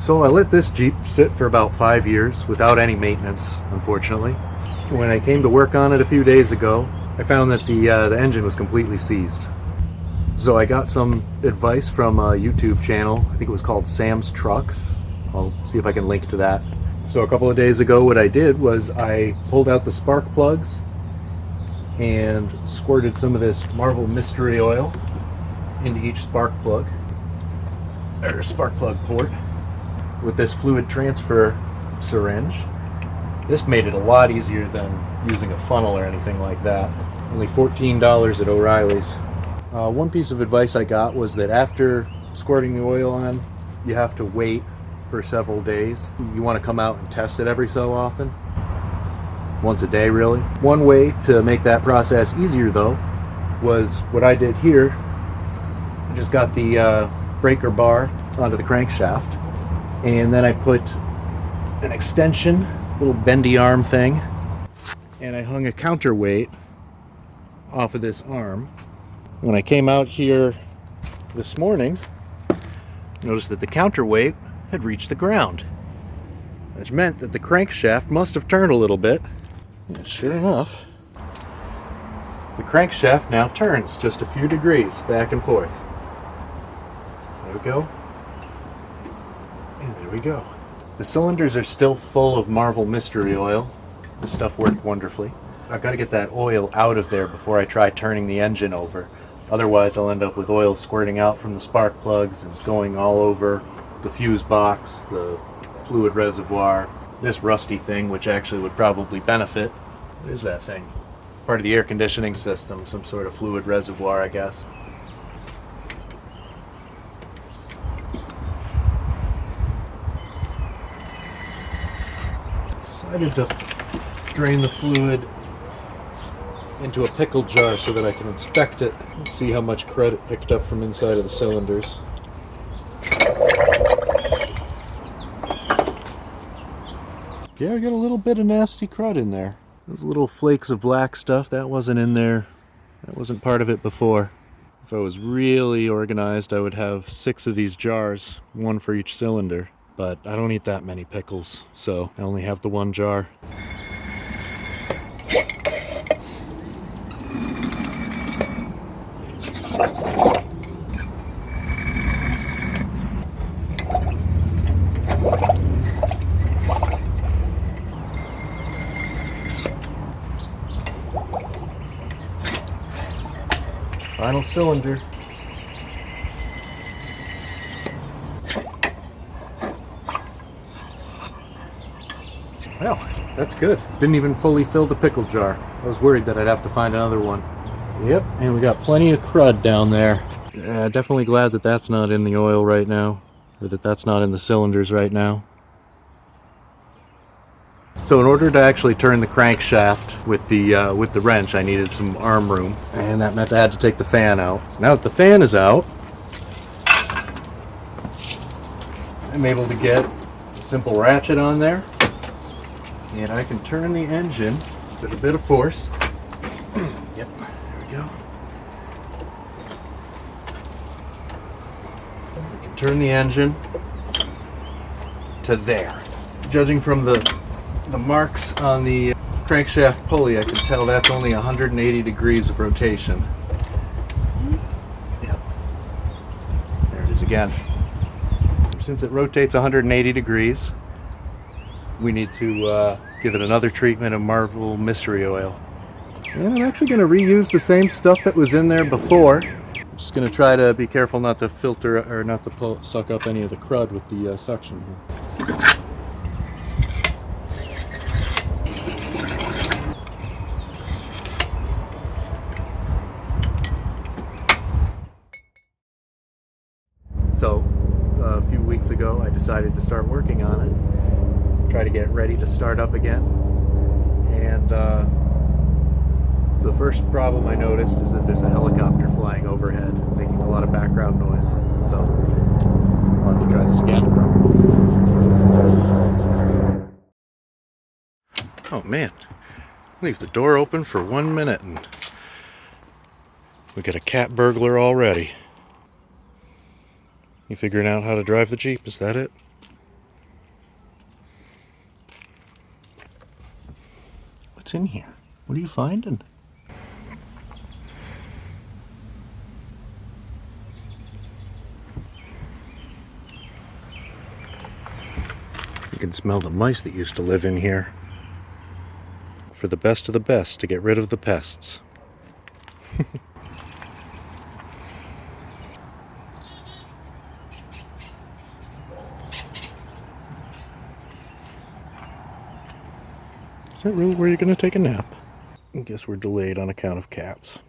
So I let this Jeep sit for about 5 years without any maintenance, unfortunately. When I came to work on it a few days ago, I found that the engine was completely seized. So I got some advice from a YouTube channel. I think it was called Sam's Trucks. I'll see if I can link to that. So a couple of days ago, what I did was I pulled out the spark plugs and squirted some of this Marvel Mystery Oil into each spark plug, or spark plug port, with this fluid transfer syringe. This made it a lot easier than using a funnel or anything like that. Only $14 at O'Reilly's. One piece of advice I got was that after squirting the oil on, you have to wait for several days. You want to come out and test it every so often. Once a day, really. One way to make that process easier, though, was what I did here. I just got the breaker bar onto the crankshaft, and then I put an extension, little bendy arm thing, and I hung a counterweight off of this arm. When I came out here this morning, noticed that the counterweight had reached the ground, which meant that the crankshaft must have turned a little bit. And sure enough, the crankshaft now turns just a few degrees back and forth. There we go. And there we go. The cylinders are still full of Marvel Mystery Oil. This stuff worked wonderfully. I've got to get that oil out of there before I try turning the engine over. Otherwise, I'll end up with oil squirting out from the spark plugs and going all over the fuse box, the fluid reservoir, this rusty thing, which actually would probably benefit. What is that thing? Part of the air conditioning system, some sort of fluid reservoir, I guess. Decided to drain the fluid into a pickle jar so that I can inspect it and see how much crud it picked up from inside of the cylinders. Yeah, I got a little bit of nasty crud in there. Those little flakes of black stuff, that wasn't in there. That wasn't part of it before. If I was really organized, I would have 6 of these jars, one for each cylinder. But I don't eat that many pickles, so I only have the one jar. Final cylinder. Well, that's good. Didn't even fully fill the pickle jar. I was worried that I'd have to find another one. Yep, and we got plenty of crud down there. Yeah, definitely glad that that's not in the oil right now, or that that's not in the cylinders right now. So in order to actually turn the crankshaft with the wrench, I needed some arm room, and that meant I had to take the fan out. Now that the fan is out, I'm able to get a simple ratchet on there, and I can turn the engine with a bit of force. Yep, there we go. I can turn the engine to there. Judging from the marks on the crankshaft pulley, I can tell that's only 180 degrees of rotation. Yep. There it is again. Since it rotates 180 degrees, we need to give it another treatment of Marvel Mystery Oil. And I'm actually going to reuse the same stuff that was in there before. I'm just going to try to be careful not to filter or not to suck up any of the crud with the suction here. So, a few weeks ago, I decided to start working on it, try to get ready to start up again, and the first problem I noticed is that there's a helicopter flying overhead, making a lot of background noise, so I'll have to try this again. Oh man, leave the door open for 1 minute and we got a cat burglar already. You figuring out how to drive the Jeep? Is that it? What's in here? What are you finding? You can smell the mice that used to live in here. For the best of the best, to get rid of the pests. Is that really where you're going to take a nap? I guess we're delayed on account of cats.